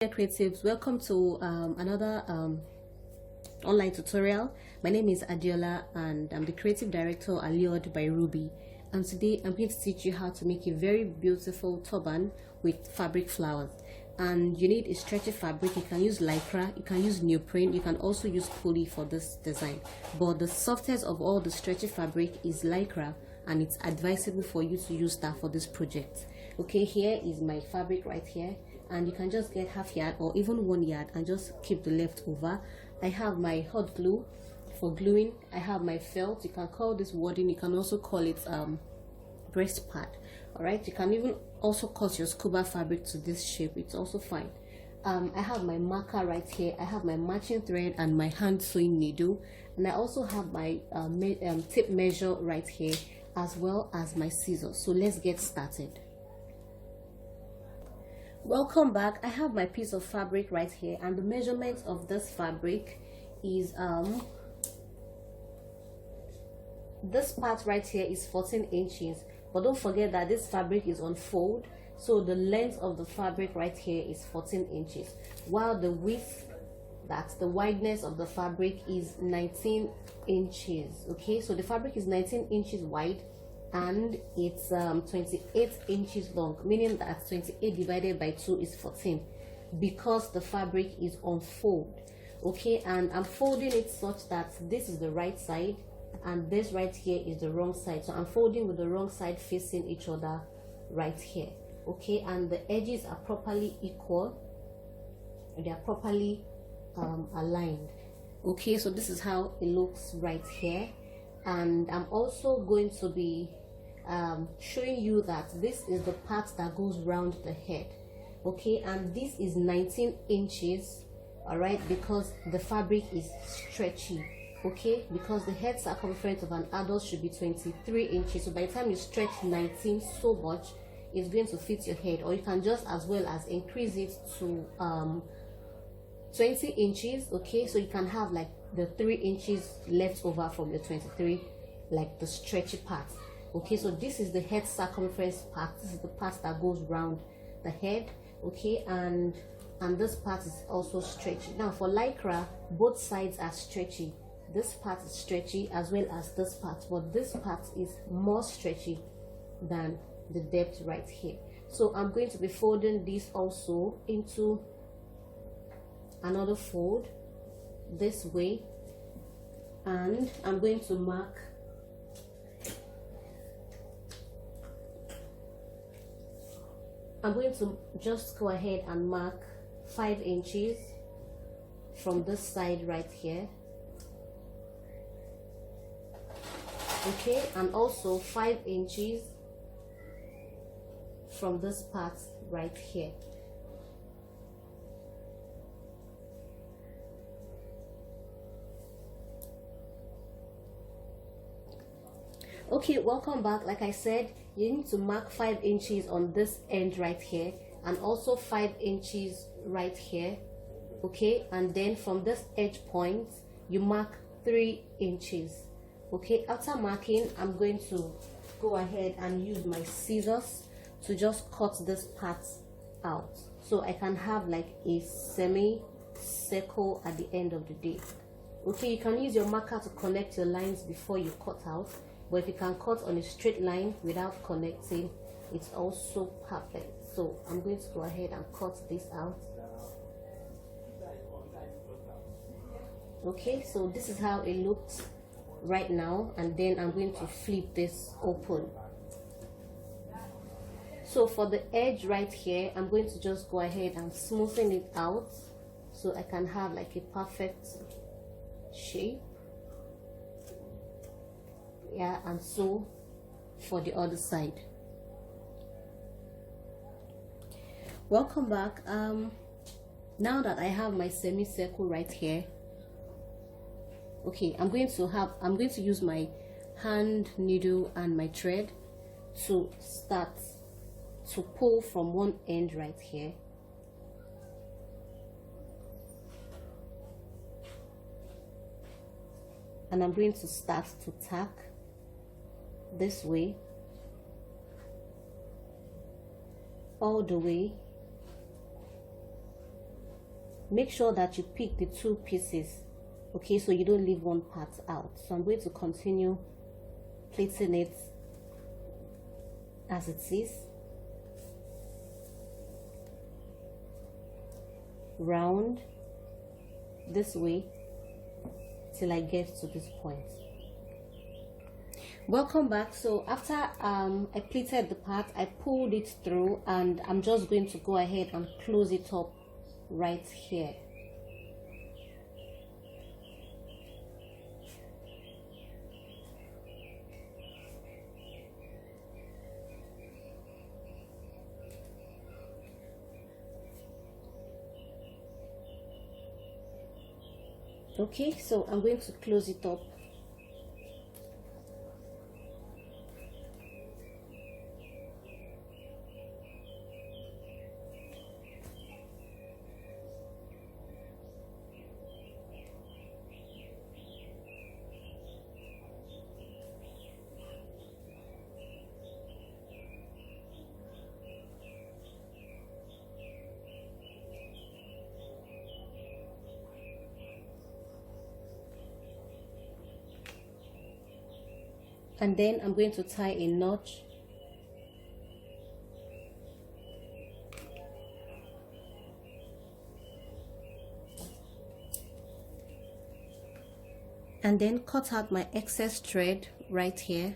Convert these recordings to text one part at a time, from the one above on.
Creatives, welcome to another online tutorial. My name is Adiola and I'm the creative director Alluredbyruby, and today I'm going to teach you how to make a very beautiful turban with fabric flowers. And you need a stretchy fabric. You can use lycra, you can use neoprene, you can also use poly for this design, but the softest of all the stretchy fabric is lycra, and it's advisable for you to use that for this project. Okay, here is my fabric right here, and you can just get half yard or even 1 yard and just keep the leftover. I have my hot glue for gluing. I have my felt. You can call this wadding, you can also call it breast pad. All right, you can even also cut your scuba fabric to this shape, it's also fine. I have my marker right here, I have my matching thread and my hand sewing needle, and I also have my tape measure right here, as well as my scissors. So let's get started. Welcome back. I have my piece of fabric right here, and the measurement of this fabric is this part right here is 14 inches, but don't forget that this fabric is on fold, so the length of the fabric right here is 14 inches, while the width, that's the wideness of the fabric, is 19 inches. Okay, so the fabric is 19 inches wide and it's 28 inches long, meaning that 28 divided by 2 is 14, because the fabric is on fold. Okay, and I'm folding it such that this is the right side and this right here is the wrong side, so I'm folding with the wrong side facing each other right here. Okay, and the edges are properly equal, they are properly aligned. Okay, so this is how it looks right here, and I'm also going to be showing you that this is the part that goes round the head. Okay, and this is 19 inches, all right, because the fabric is stretchy. Okay, because the head circumference of an adult should be 23 inches, so by the time you stretch 19 so much, it's going to fit your head. Or you can just as well as increase it to 20 inches. Okay, so you can have like the 3 inches left over from the 23, like the stretchy part. Okay, so this is the head circumference part, this is the part that goes round the head. Okay, and this part is also stretchy. Now for lycra, both sides are stretchy. This part is stretchy as well as this part, but this part is more stretchy than the depth right here. So I'm going to be folding this also into another fold this way, and I'm going to mark I'm going to just go ahead and mark 5 inches from this side right here. Okay, and also 5 inches from this part right here. Okay, welcome back. Like I said, you need to mark 5 inches on this end right here, and also 5 inches right here. Okay, and then from this edge point you mark 3 inches. Okay, after marking, I'm going to go ahead and use my scissors to just cut this part out, so I can have like a semi-circle at the end of the day. Okay, you can use your marker to connect your lines before you cut out, but if you can cut on a straight line without connecting, it's also perfect. So I'm going to go ahead and cut this out. Okay, so this is how it looks right now, and then I'm going to flip this open. So for the edge right here, I'm going to just go ahead and smoothen it out so I can have like a perfect shape. Yeah, and so for the other side. Welcome back. Now that I have my semicircle right here, okay, I'm going to use my hand needle and my thread to start to pull from one end right here, and I'm going to start to tack this way all the way make sure that you pick the two pieces, okay, so you don't leave one part out. So I'm going to continue pleating it as it is, round this way till I get to this point. Welcome back. So after I pleated the part, I pulled it through, and I'm just going to go ahead and close it up right here. Okay, so I'm going to close it up. And then I'm going to tie a knot. And then cut out my excess thread right here.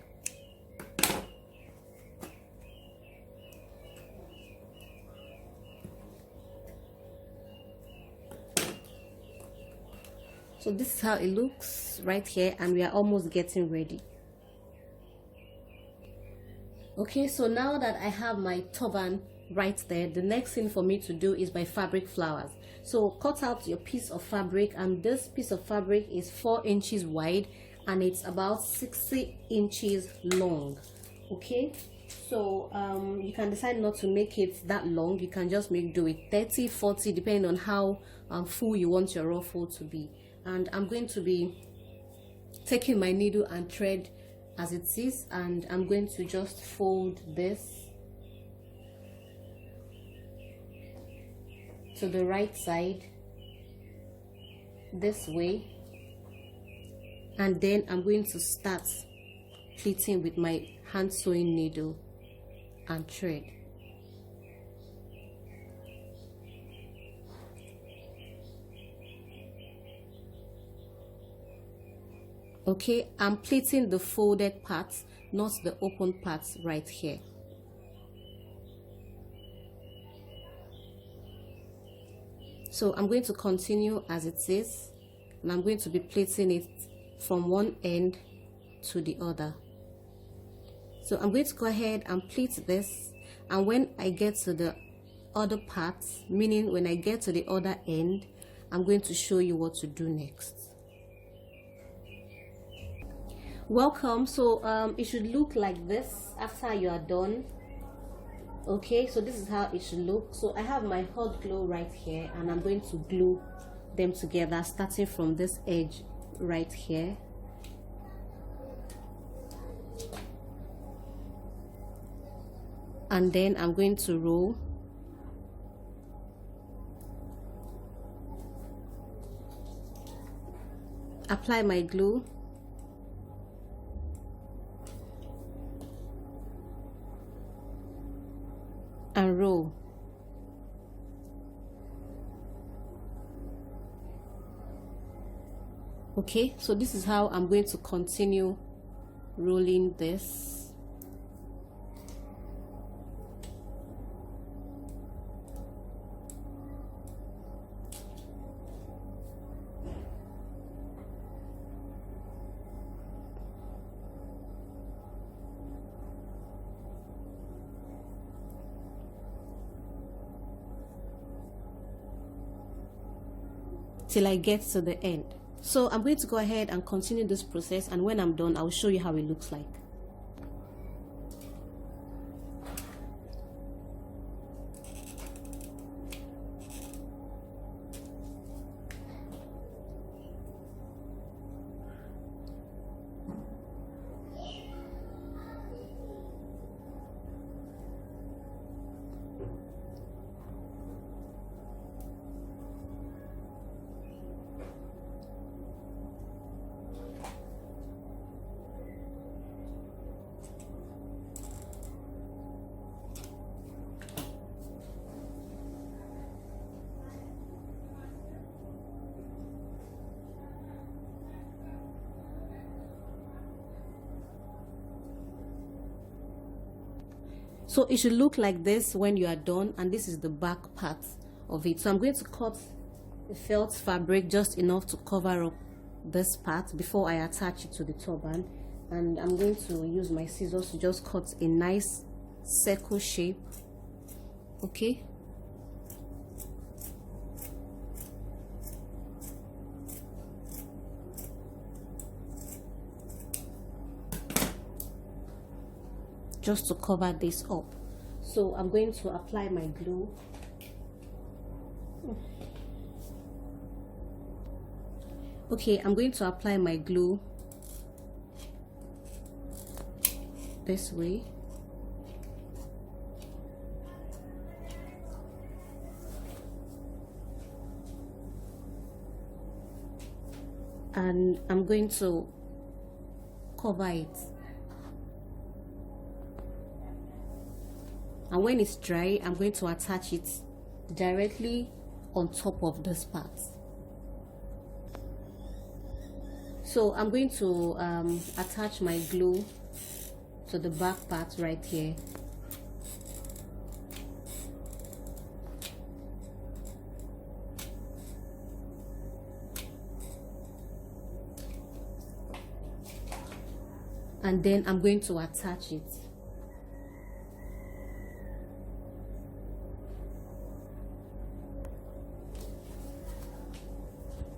So this is how it looks right here, and we are almost getting ready. Okay, so now that I have my turban right there, the next thing for me to do is my fabric flowers. So cut out your piece of fabric, and this piece of fabric is 4 inches wide and it's about 60 inches long. Okay, so you can decide not to make it that long. You can just do it 30, 40, depending on how full you want your ruffle to be. And I'm going to be taking my needle and thread as it is, and I'm going to just fold this to the right side this way, and then I'm going to start pleating with my hand sewing needle and thread. Okay, I'm pleating the folded parts, not the open parts right here. So I'm going to continue as it is, and I'm going to be pleating it from one end to the other. So I'm going to go ahead and pleat this, and when I get to the other parts, meaning when I get to the other end, I'm going to show you what to do next. Welcome. So it should look like this after you are done. Okay, so this is how it should look. So I have my hot glue right here, and I'm going to glue them together, starting from this edge right here. And then I'm going to roll. Apply my glue. And roll. Okay, so this is how I'm going to continue rolling this. Till I get to the end. So I'm going to go ahead and continue this process, and when I'm done, I'll show you how it looks like. So it should look like this when you are done, and this is the back part of it. So I'm going to cut the felt fabric just enough to cover up this part before I attach it to the turban, and I'm going to use my scissors to just cut a nice circle shape. Okay, just to cover this up. So I'm going to apply my glue. Okay, I'm going to apply my glue this way. And I'm going to cover it. And when it's dry, I'm going to attach it directly on top of this part. So I'm going to attach my glue to the back part right here. And then I'm going to attach it.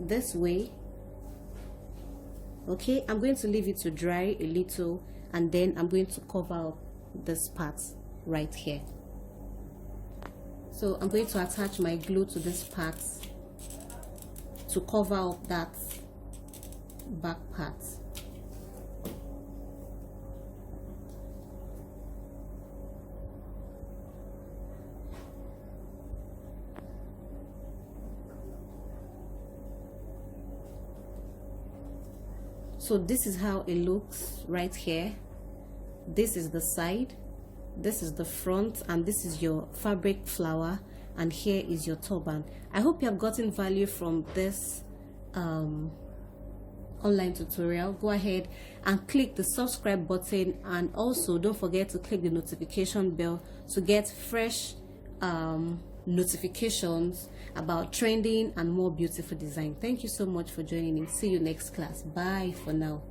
This way. Okay, I'm going to leave it to dry a little, and then I'm going to cover up this part right here. So I'm going to attach my glue to this part to cover up that back part. So this is how it looks right here. This is the side, this is the front, and this is your fabric flower, and here is your turban. I hope you have gotten value from this online tutorial. Go ahead and click the subscribe button, and also don't forget to click the notification bell to get fresh notifications about trending and more beautiful design. Thank you so much for joining me. See you next class. Bye for now.